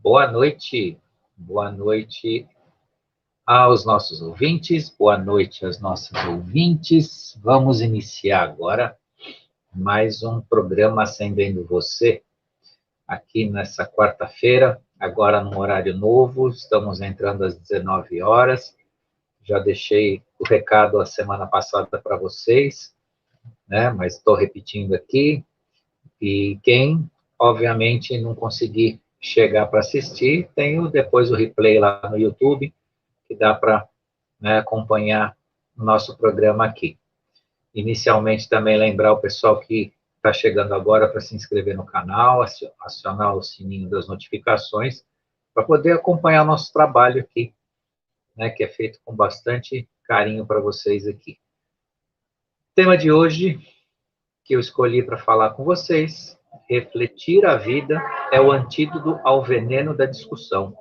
Boa noite aos nossos ouvintes, boa noite às nossas ouvintes. Vamos iniciar agora mais um programa Acendendo Você, aqui nessa quarta-feira, agora num horário novo, estamos entrando às 19 horas. Já deixei o recado a semana passada para vocês, né? Mas estou repetindo aqui. E quem, obviamente, não conseguir chegar para assistir, tem depois o replay lá no YouTube, que dá para, né, acompanhar o nosso programa aqui. Inicialmente, também lembrar o pessoal que está chegando agora para se inscrever no canal, acionar o sininho das notificações, para poder acompanhar o nosso trabalho aqui, né, que é feito com bastante carinho para vocês aqui. O tema de hoje, que eu escolhi para falar com vocês, refletir a vida é o antídoto ao veneno da discussão.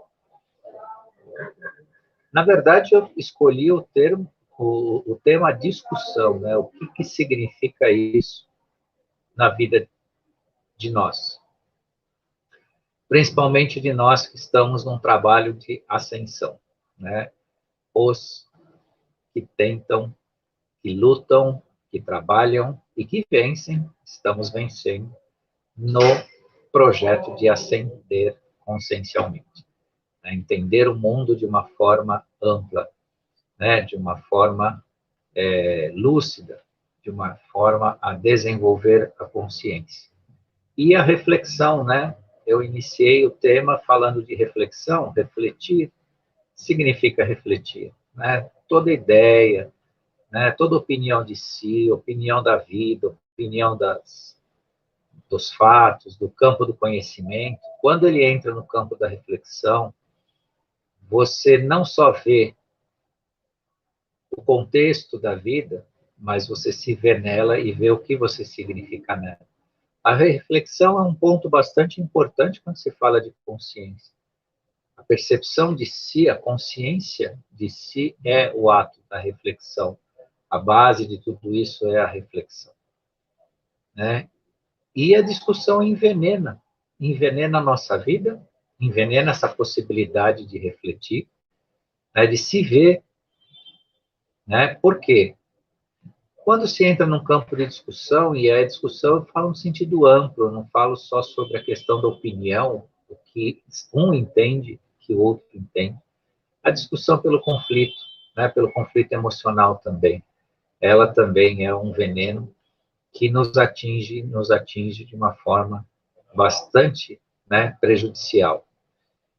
Na verdade, eu escolhi o tema discussão, né? O que significa isso na vida de nós? Principalmente de nós que estamos num trabalho de ascensão, né? Os que tentam, que lutam, que trabalham e que vencem, estamos vencendo no projeto de ascender consciencialmente, né? Entender o mundo de uma forma ampla, né? De uma forma lúcida, de uma forma a desenvolver a consciência. E a reflexão, né? Eu iniciei o tema falando de reflexão. Refletir significa refletir, né? Toda ideia, né? Toda opinião de si, opinião da vida, opinião dos fatos, do campo do conhecimento. Quando ele entra no campo da reflexão, você não só vê o contexto da vida, mas você se vê nela e vê o que você significa nela. A reflexão é um ponto bastante importante quando se fala de consciência. A percepção de si, a consciência de si é o ato da reflexão. A base de tudo isso é a reflexão, né? E a discussão envenena a nossa vida, envenena essa possibilidade de refletir, né, de se ver, né? Por quê? Quando se entra num campo de discussão, e a discussão eu falo no sentido amplo, eu não falo só sobre a questão da opinião, o que um entende, que o outro entende. A discussão pelo conflito, né, pelo conflito emocional também. Ela também é um veneno que nos atinge de uma forma bastante, né, prejudicial.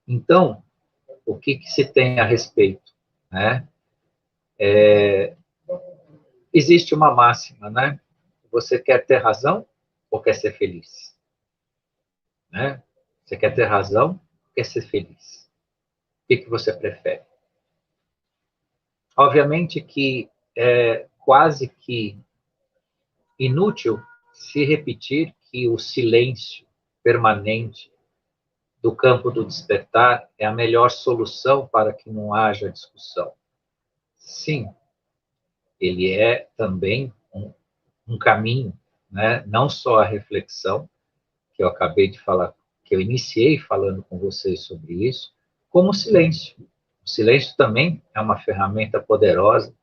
Então, o que se tem a respeito, né? Existe uma máxima, né? Você quer ter razão ou quer ser feliz? Né? Você quer ter razão ou quer ser feliz? O que você prefere? Obviamente que é quase que inútil se repetir que o silêncio permanente do campo do despertar é a melhor solução para que não haja discussão. Sim, ele é também um caminho, né? Não só a reflexão, que eu acabei de falar, que eu iniciei falando com vocês sobre isso, como o silêncio. O silêncio também é uma ferramenta poderosa,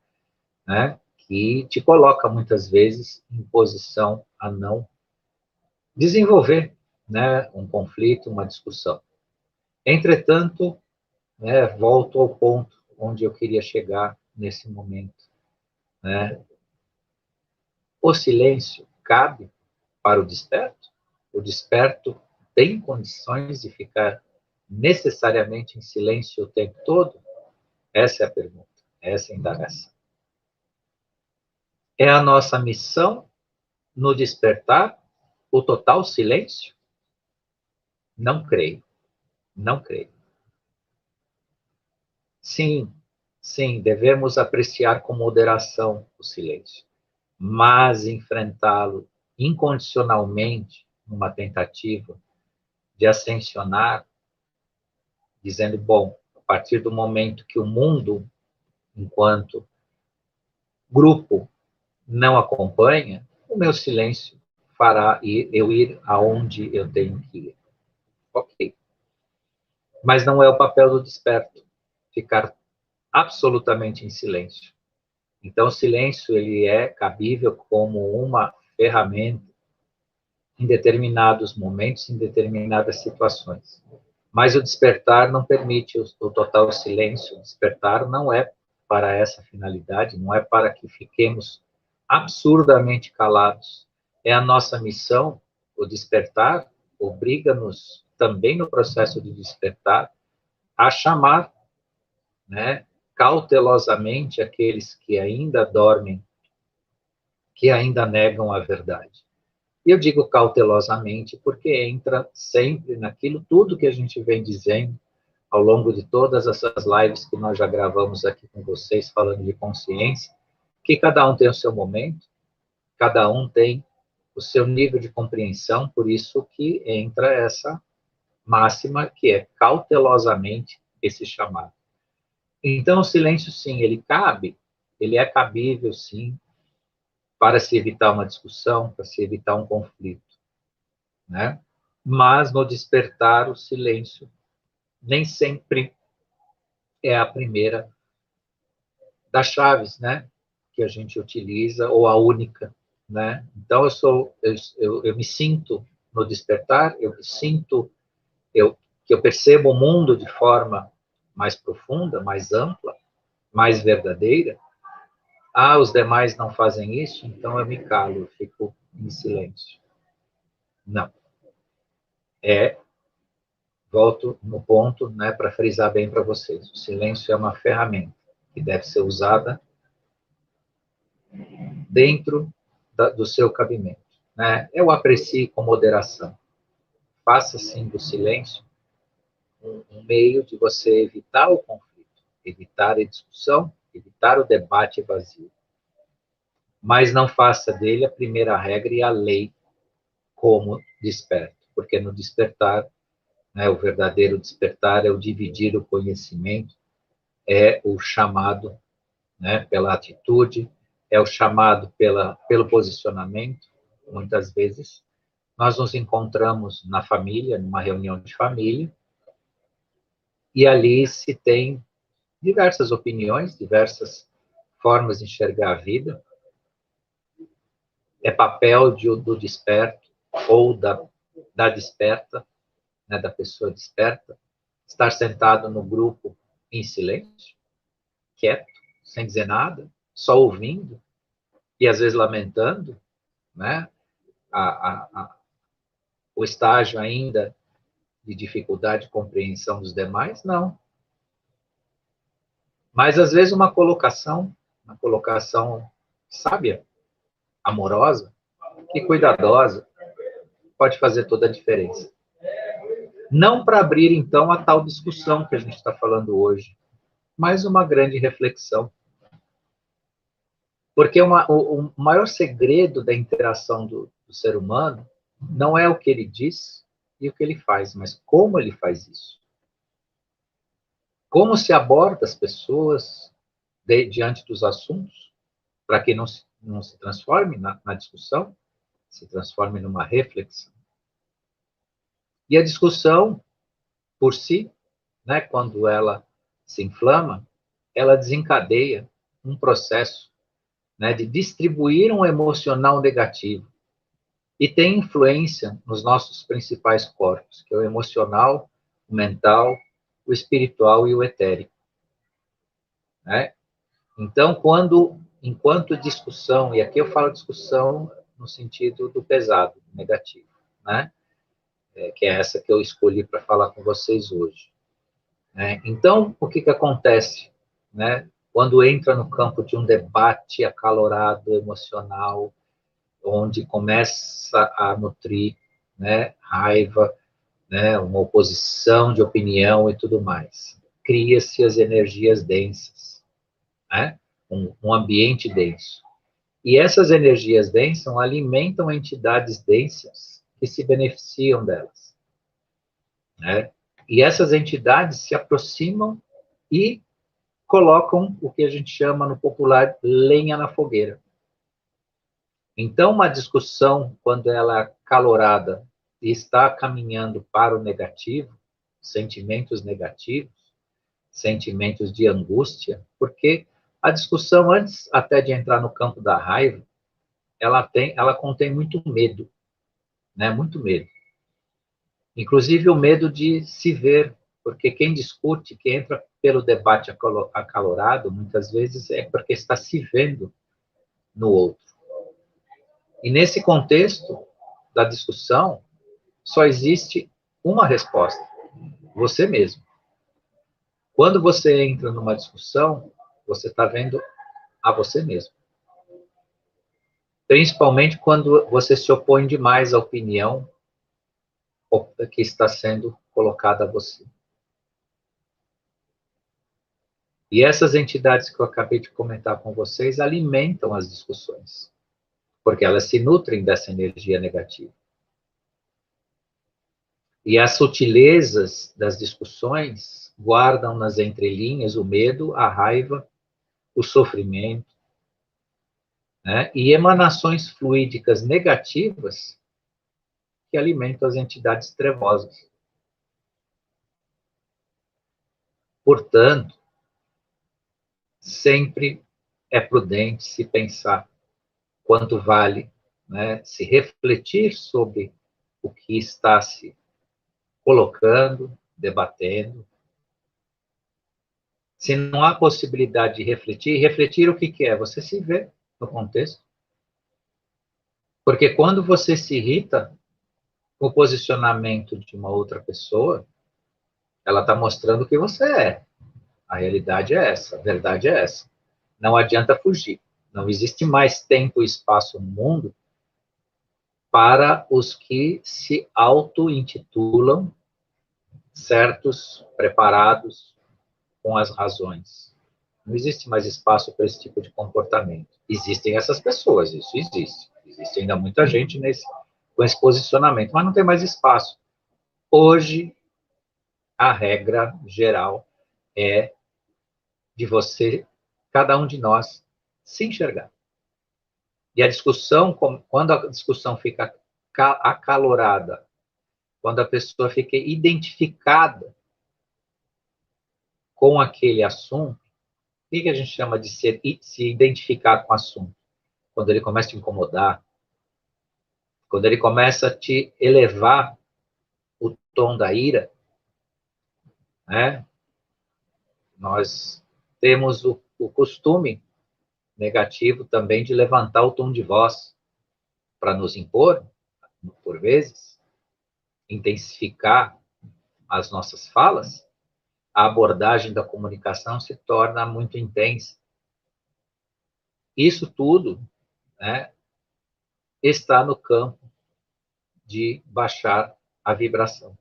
né? Que te coloca muitas vezes em posição a não desenvolver, né, um conflito, uma discussão. Entretanto, né, volto ao ponto onde eu queria chegar nesse momento, né? O silêncio cabe para o desperto? O desperto tem condições de ficar necessariamente em silêncio o tempo todo? Essa é a pergunta, essa é a indagação. É a nossa missão no despertar o total silêncio? Não creio, não creio. Sim, sim, devemos apreciar com moderação o silêncio, mas enfrentá-lo incondicionalmente numa tentativa de ascensionar, dizendo, bom, a partir do momento que o mundo, enquanto grupo, não acompanha, o meu silêncio fará eu ir aonde eu tenho que ir. Ok. Mas não é o papel do desperto ficar absolutamente em silêncio. Então, o silêncio ele é cabível como uma ferramenta em determinados momentos, em determinadas situações. Mas o despertar não permite o total silêncio. O despertar não é para essa finalidade, não é para que fiquemos absurdamente calados. É a nossa missão, o despertar obriga-nos também no processo de despertar a chamar, né, cautelosamente aqueles que ainda dormem, que ainda negam a verdade. E eu digo cautelosamente porque entra sempre naquilo tudo que a gente vem dizendo ao longo de todas essas lives que nós já gravamos aqui com vocês, falando de consciência, que cada um tem o seu momento, cada um tem o seu nível de compreensão, por isso que entra essa máxima que é cautelosamente esse chamado. Então, o silêncio, sim, ele cabe, ele é cabível, sim, para se evitar uma discussão, para se evitar um conflito, né? Mas no despertar, o silêncio nem sempre é a primeira das chaves, né? Que a gente utiliza, ou a única, né? Então, eu me sinto no despertar, eu me sinto, que eu percebo o mundo de forma mais profunda, mais ampla, mais verdadeira. Ah, os demais não fazem isso, então eu me calo, eu fico em silêncio. Não. Volto no ponto, né, para frisar bem para vocês. O silêncio é uma ferramenta que deve ser usada dentro do seu cabimento, né? Eu aprecio com moderação. Faça, sim, do silêncio um meio de você evitar o conflito, evitar a discussão, evitar o debate vazio. Mas não faça dele a primeira regra e a lei como desperto, porque no despertar, né, o verdadeiro despertar é o dividir o conhecimento, é o chamado, né, pela atitude, é o chamado pelo posicionamento. Muitas vezes nós nos encontramos na família, numa reunião de família, e ali se tem diversas opiniões, diversas formas de enxergar a vida. É papel do desperto ou da desperta, né, da pessoa desperta, estar sentado no grupo em silêncio, quieto, sem dizer nada, só ouvindo e às vezes lamentando, né, o estágio ainda de dificuldade de compreensão dos demais, não. Mas às vezes uma colocação sábia, amorosa e cuidadosa pode fazer toda a diferença. Não para abrir, então, a tal discussão que a gente está falando hoje, mas uma grande reflexão. Porque o maior segredo da interação do ser humano não é o que ele diz e o que ele faz, mas como ele faz isso. Como se aborda as pessoas diante dos assuntos, para que não se transforme na discussão, se transforme numa reflexão. E a discussão, por si, né, quando ela se inflama, ela desencadeia um processo, né, de distribuir um emocional negativo. E tem influência nos nossos principais corpos, que é o emocional, o mental, o espiritual e o etérico, né? Então, enquanto discussão, e aqui eu falo discussão no sentido do pesado, negativo, né? Que é essa que eu escolhi para falar com vocês hoje. Né? Então, o que acontece, né? Quando entra no campo de um debate acalorado, emocional, onde começa a nutrir, né, raiva, né, uma oposição de opinião e tudo mais. Cria-se as energias densas, né? Um ambiente denso. E essas energias densas alimentam entidades densas que se beneficiam delas, né? E essas entidades se aproximam e colocam o que a gente chama no popular lenha na fogueira. Então, uma discussão, quando ela é calorada e está caminhando para o negativo, sentimentos negativos, sentimentos de angústia, porque a discussão, antes até de entrar no campo da raiva, ela contém muito medo, né? Muito medo. Inclusive o medo de se ver, porque quem discute, quem entra pelo debate acalorado, muitas vezes é porque está se vendo no outro. E nesse contexto da discussão, só existe uma resposta: você mesmo. Quando você entra numa discussão, você está vendo a você mesmo. Principalmente quando você se opõe demais à opinião que está sendo colocada a você. E essas entidades que eu acabei de comentar com vocês alimentam as discussões, porque elas se nutrem dessa energia negativa. E as sutilezas das discussões guardam nas entrelinhas o medo, a raiva, o sofrimento, né? E emanações fluídicas negativas que alimentam as entidades trevosas. Portanto, sempre é prudente se pensar quanto vale, né, se refletir sobre o que está se colocando, debatendo. Se não há possibilidade de refletir o que é? Você se vê no contexto. Porque quando você se irrita com o posicionamento de uma outra pessoa, ela está mostrando o que você é. A realidade é essa, a verdade é essa. Não adianta fugir. Não existe mais tempo e espaço no mundo para os que se auto-intitulam certos, preparados com as razões. Não existe mais espaço para esse tipo de comportamento. Existem essas pessoas, isso existe. Existe ainda muita gente com esse posicionamento, mas não tem mais espaço. Hoje, a regra geral é de você, cada um de nós, se enxergar. E a discussão, quando a discussão fica acalorada, quando a pessoa fica identificada com aquele assunto, o que a gente chama de se identificar com o assunto? Quando ele começa a te incomodar, quando ele começa a te elevar o tom da ira, né? Nós temos o costume negativo também de levantar o tom de voz para nos impor, por vezes, intensificar as nossas falas, a abordagem da comunicação se torna muito intensa. Isso tudo, né, está no campo de baixar a vibração.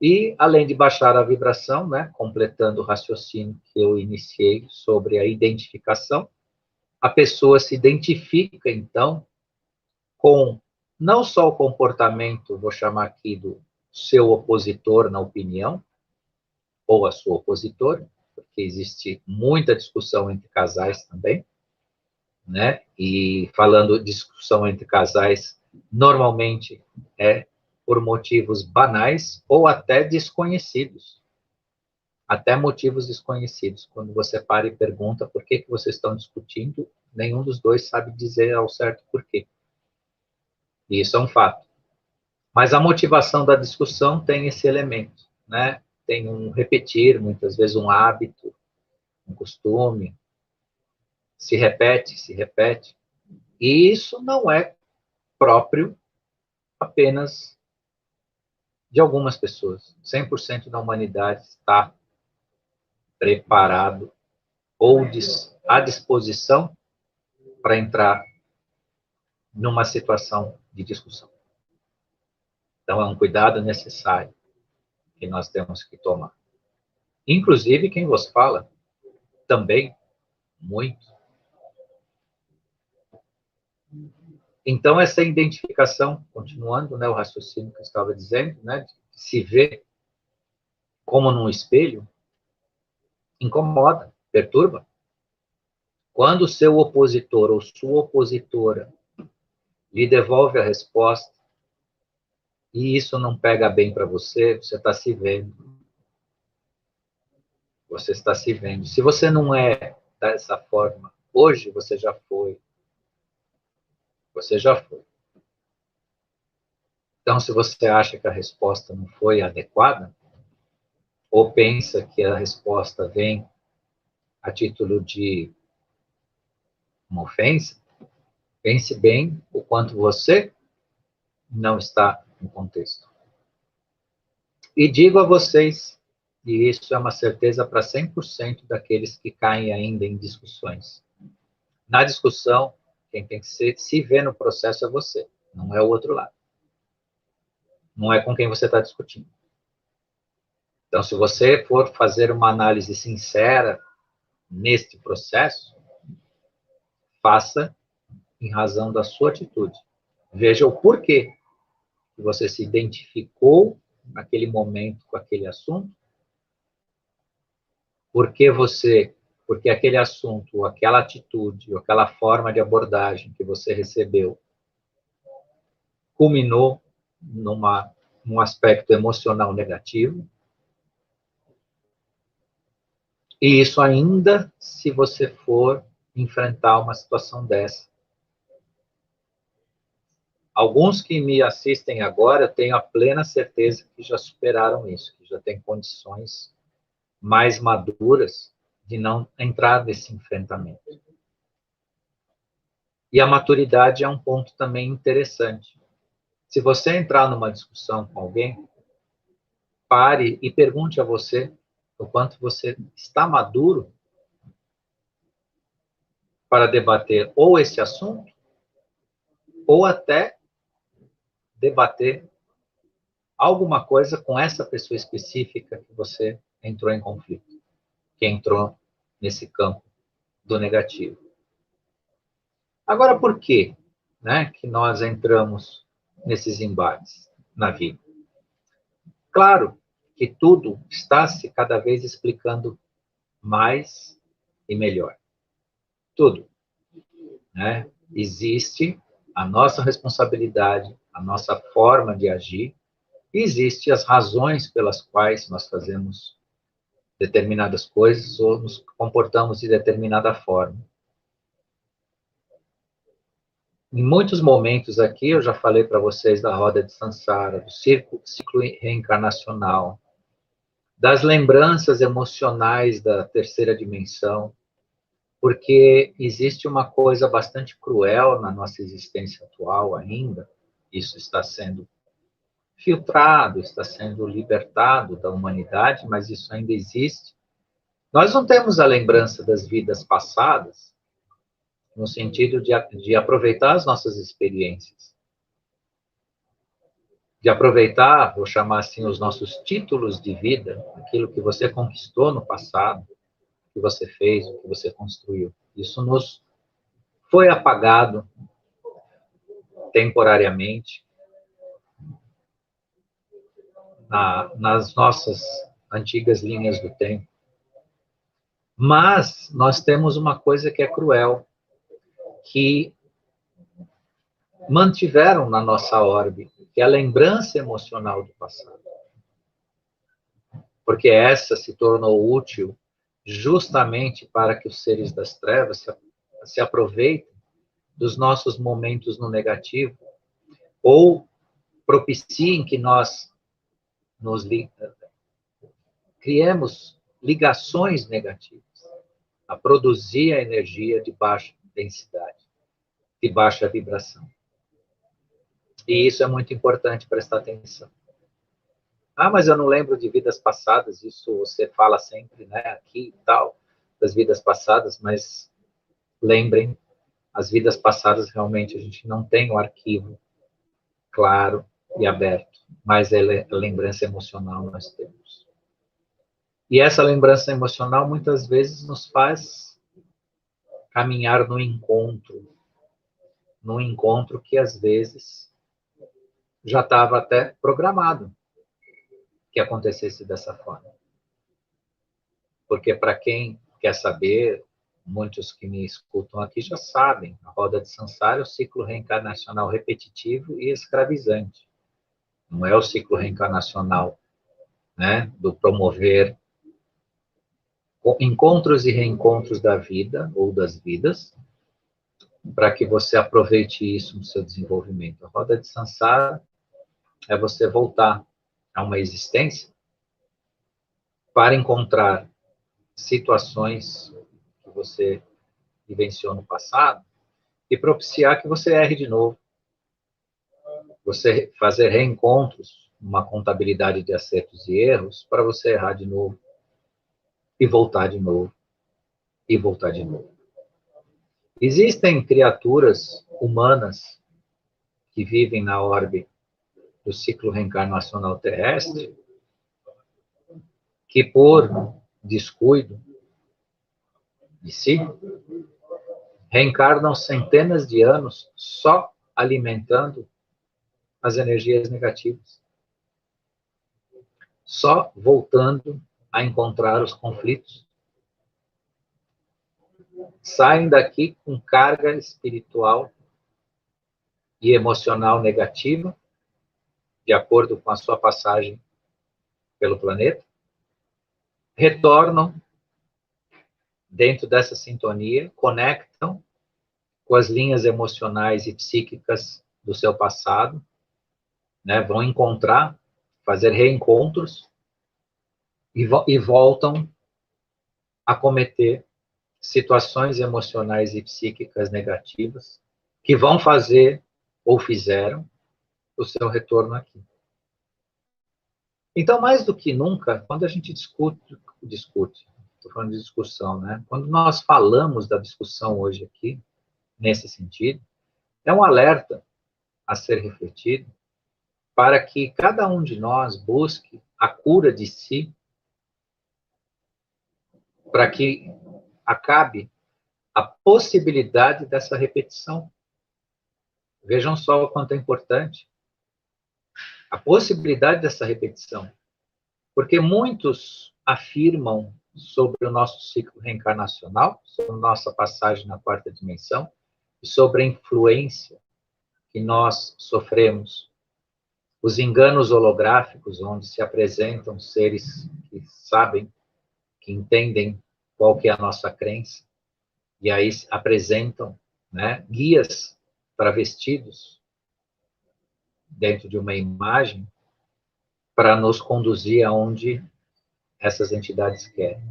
E, além de baixar a vibração, né, completando o raciocínio que eu iniciei sobre a identificação, a pessoa se identifica, então, com não só o comportamento, vou chamar aqui do seu opositor na opinião, ou a sua opositora, porque existe muita discussão entre casais também, né? E falando de discussão entre casais, normalmente é por motivos banais ou até desconhecidos. Até motivos desconhecidos. Quando você para e pergunta por que vocês estão discutindo, nenhum dos dois sabe dizer ao certo por quê. E isso é um fato. Mas a motivação da discussão tem esse elemento, né? Tem um repetir, muitas vezes um hábito, um costume, se repete, se repete. E isso não é próprio apenas de algumas pessoas. 100% da humanidade está preparado ou à disposição para entrar numa situação de discussão. Então, é um cuidado necessário que nós temos que tomar. Inclusive, quem vos fala, também, muito. Então, essa identificação, continuando, né, o raciocínio que eu estava dizendo, né, de se ver como num espelho, incomoda, perturba. Quando o seu opositor ou sua opositora lhe devolve a resposta, e isso não pega bem para você, você está se vendo. Você está se vendo. Se você não é dessa forma, hoje você já foi. Você já foi. Então, se você acha que a resposta não foi adequada, ou pensa que a resposta vem a título de uma ofensa, pense bem o quanto você não está no contexto. E digo a vocês, e isso é uma certeza para 100% daqueles que caem ainda em discussões. Na discussão, quem tem que se ver no processo é você, não é o outro lado. Não é com quem você está discutindo. Então, se você for fazer uma análise sincera neste processo, faça em razão da sua atitude. Veja o porquê que você se identificou naquele momento com aquele assunto, porque aquele assunto, ou aquela atitude, ou aquela forma de abordagem que você recebeu, culminou num aspecto emocional negativo. E isso ainda se você for enfrentar uma situação dessa. Alguns que me assistem agora, eu tenho a plena certeza que já superaram isso, que já têm condições mais maduras de não entrar nesse enfrentamento. E a maturidade é um ponto também interessante. Se você entrar numa discussão com alguém, pare e pergunte a você o quanto você está maduro para debater ou esse assunto, ou até debater alguma coisa com essa pessoa específica que você entrou em conflito, que entrou nesse campo do negativo. Agora, por quê, né, que nós entramos nesses embates na vida? Claro que tudo está se cada vez explicando mais e melhor. Tudo, né? Existe a nossa responsabilidade, a nossa forma de agir, e existem as razões pelas quais nós fazemos determinadas coisas ou nos comportamos de determinada forma. Em muitos momentos aqui, eu já falei para vocês da roda de Sansara, do ciclo reencarnacional, das lembranças emocionais da terceira dimensão, porque existe uma coisa bastante cruel na nossa existência atual ainda, isso está sendo filtrado, está sendo libertado da humanidade, mas isso ainda existe. Nós não temos a lembrança das vidas passadas, no sentido de aproveitar as nossas experiências, de aproveitar, vou chamar assim, os nossos títulos de vida, aquilo que você conquistou no passado, o que você fez, o que você construiu. Isso nos foi apagado temporariamente nas nossas antigas linhas do tempo. Mas nós temos uma coisa que é cruel, que mantiveram na nossa órbita, que é a lembrança emocional do passado. Porque essa se tornou útil justamente para que os seres das trevas se aproveitem dos nossos momentos no negativo, ou propiciem que nós criemos ligações negativas, a produzir a energia de baixa densidade, de baixa vibração. E isso é muito importante prestar atenção. Ah, mas eu não lembro de vidas passadas, isso você fala sempre, né, aqui e tal, das vidas passadas, mas lembrem, as vidas passadas realmente a gente não tem o arquivo claro e aberto, mas a lembrança emocional nós temos. E essa lembrança emocional muitas vezes nos faz caminhar num encontro que às vezes já estava até programado que acontecesse dessa forma. Porque para quem quer saber, muitos que me escutam aqui já sabem, a roda de Sansara é o ciclo reencarnacional repetitivo e escravizante. Não é o ciclo reencarnacional, né, do promover encontros e reencontros da vida ou das vidas, para que você aproveite isso no seu desenvolvimento. A roda de Sansara é você voltar a uma existência para encontrar situações que você vivenciou no passado e propiciar que você erre de novo. Você fazer reencontros, uma contabilidade de acertos e erros, para você errar de novo e voltar de novo e voltar de novo. Existem criaturas humanas que vivem na órbita do ciclo reencarnacional terrestre que, por descuido de si, reencarnam centenas de anos só alimentando as energias negativas, só voltando a encontrar os conflitos. Saem daqui com carga espiritual e emocional negativa, de acordo com a sua passagem pelo planeta, retornam dentro dessa sintonia, conectam com as linhas emocionais e psíquicas do seu passado, né? Vão encontrar, fazer reencontros e voltam a cometer situações emocionais e psíquicas negativas que vão fazer ou fizeram o seu retorno aqui. Então, mais do que nunca, quando a gente discute, estou falando de discussão, né? Quando nós falamos da discussão hoje aqui, nesse sentido, é um alerta a ser refletido para que cada um de nós busque a cura de si, para que acabe a possibilidade dessa repetição. Vejam só o quanto é importante a possibilidade dessa repetição, porque muitos afirmam sobre o nosso ciclo reencarnacional, sobre a nossa passagem na quarta dimensão, e sobre a influência que nós sofremos, os enganos holográficos, onde se apresentam seres que sabem, que entendem qual que é a nossa crença, e aí apresentam, né, guias travestidos dentro de uma imagem para nos conduzir aonde essas entidades querem.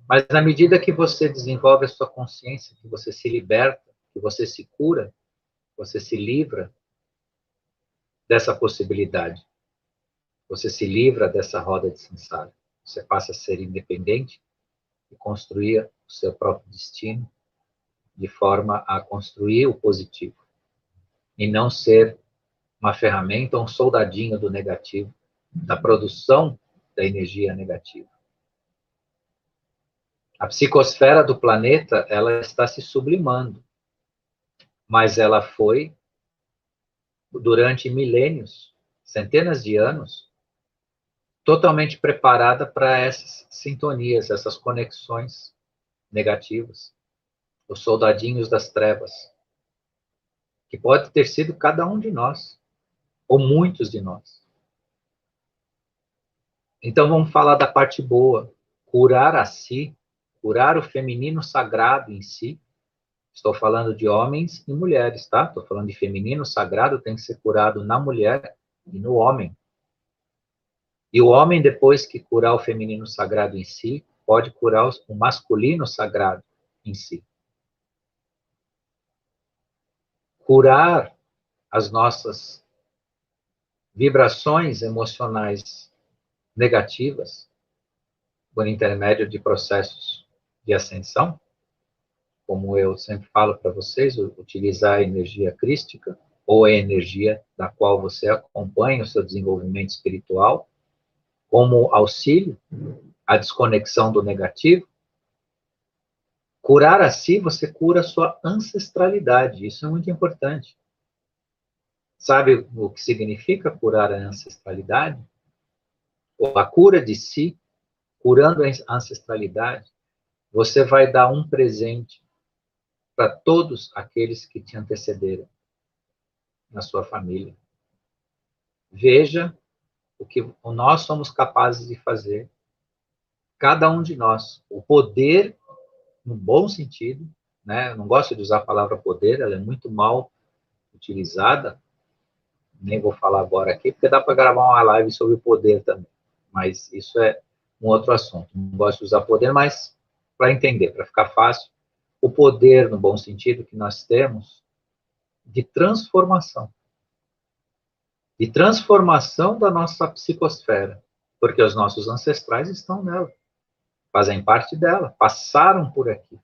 Mas na medida que você desenvolve a sua consciência, que você se liberta, que você se cura, você se livra dessa possibilidade, você se livra dessa roda de samsara, você passa a ser independente e construir o seu próprio destino de forma a construir o positivo e não ser uma ferramenta, um soldadinho do negativo, da produção da energia negativa. A psicosfera do planeta, ela está se sublimando, mas ela foi, durante milênios, centenas de anos, totalmente preparada para essas sintonias, essas conexões negativas, os soldadinhos das trevas, que pode ter sido cada um de nós, ou muitos de nós. Então vamos falar da parte boa, curar a si, curar o feminino sagrado em si. Estou falando de homens e mulheres, tá? Estou falando de feminino sagrado, tem que ser curado na mulher e no homem. E o homem, depois que curar o feminino sagrado em si, pode curar o masculino sagrado em si. Curar as nossas vibrações emocionais negativas por intermédio de processos de ascensão, como eu sempre falo para vocês, utilizar a energia crística, ou a energia da qual você acompanha o seu desenvolvimento espiritual, como auxílio à desconexão do negativo. Curar a si, você cura a sua ancestralidade, isso é muito importante. Sabe o que significa curar a ancestralidade? A cura de si, curando a ancestralidade, você vai dar um presente para todos aqueles que te antecederam na sua família. Veja o que nós somos capazes de fazer cada um de nós. O poder, no bom sentido, né? Eu não gosto de usar a palavra poder, ela é muito mal utilizada, nem vou falar agora aqui, porque dá para gravar uma live sobre o poder também, mas isso é um outro assunto. Não gosto de usar poder, mas para entender, para ficar fácil, o poder, no bom sentido, que nós temos de transformação da nossa psicosfera, porque os nossos ancestrais estão nela, fazem parte dela, passaram por aqui.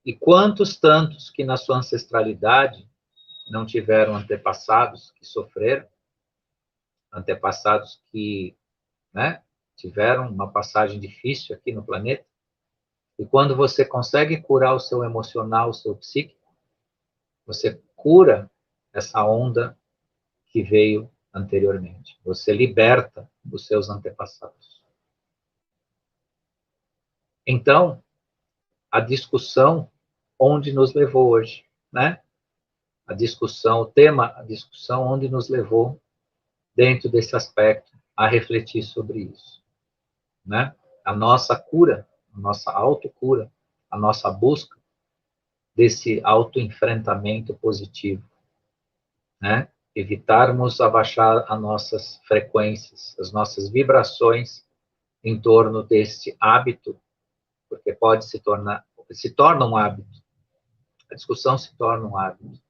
E quantos tantos que na sua ancestralidade não tiveram antepassados que sofreram, antepassados que, né, tiveram uma passagem difícil aqui no planeta, e quando você consegue curar o seu emocional, o seu psíquico, você cura essa onda que veio anteriormente. Você liberta os seus antepassados. Então, a discussão onde nos levou hoje, né? A discussão, o tema, a discussão onde nos levou dentro desse aspecto a refletir sobre isso, né? A nossa cura, a nossa autocura, a nossa busca desse autoenfrentamento positivo, né? Evitarmos abaixar as nossas frequências, as nossas vibrações em torno deste hábito, porque pode se torna um hábito. A discussão se torna um hábito.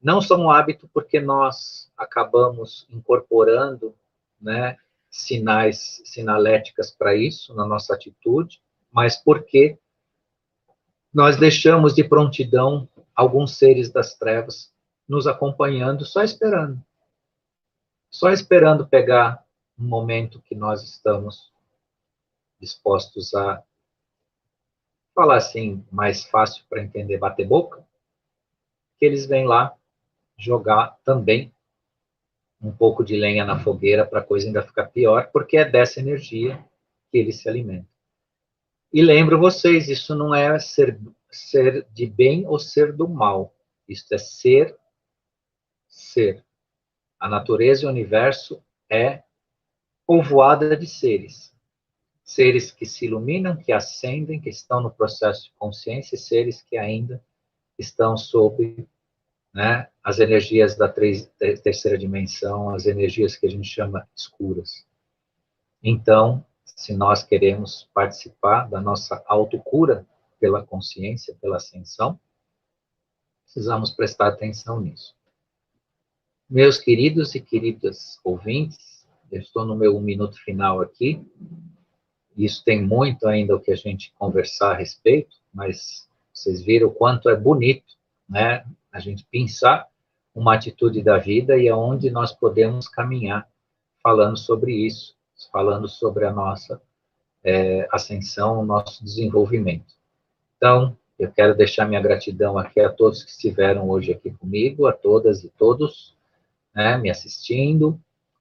Não só um hábito porque nós acabamos incorporando, né, sinaléticas para isso na nossa atitude, mas porque nós deixamos de prontidão alguns seres das trevas nos acompanhando, só esperando pegar um momento que nós estamos dispostos a falar assim, mais fácil para entender, bater boca, que eles vêm lá jogar também um pouco de lenha na fogueira para a coisa ainda ficar pior, porque é dessa energia que eles se alimentam. E lembro vocês, isso não é ser de bem ou ser do mal. Isso é ser. A natureza e o universo é povoada de seres. Seres que se iluminam, que ascendem, que estão no processo de consciência, e seres que ainda estão sob, né, as energias da terceira dimensão, as energias que a gente chama escuras. Então, se nós queremos participar da nossa autocura pela consciência, pela ascensão, precisamos prestar atenção nisso. Meus queridos e queridas ouvintes, eu estou no meu 1 minuto final aqui, isso tem muito ainda o que a gente conversar a respeito, mas vocês viram o quanto é bonito, né, a gente pensar uma atitude da vida e aonde nós podemos caminhar falando sobre isso, falando sobre a nossa ascensão, o nosso desenvolvimento. Então, eu quero deixar minha gratidão aqui a todos que estiveram hoje aqui comigo, a todas e todos, né, me assistindo.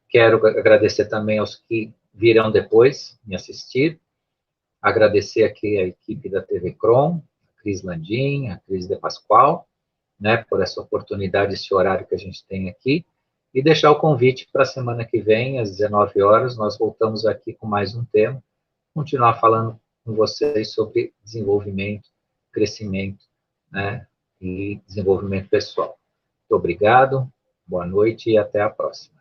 Quero agradecer também aos que virão depois me assistir. Agradecer aqui a equipe da TV Crom, a Cris Landim, a Cris de Pascoal, né, por essa oportunidade, esse horário que a gente tem aqui. E deixar o convite para a semana que vem, às 19 horas, nós voltamos aqui com mais um tema, continuar falando com vocês sobre desenvolvimento, crescimento, né, e desenvolvimento pessoal. Muito obrigado, boa noite e até a próxima.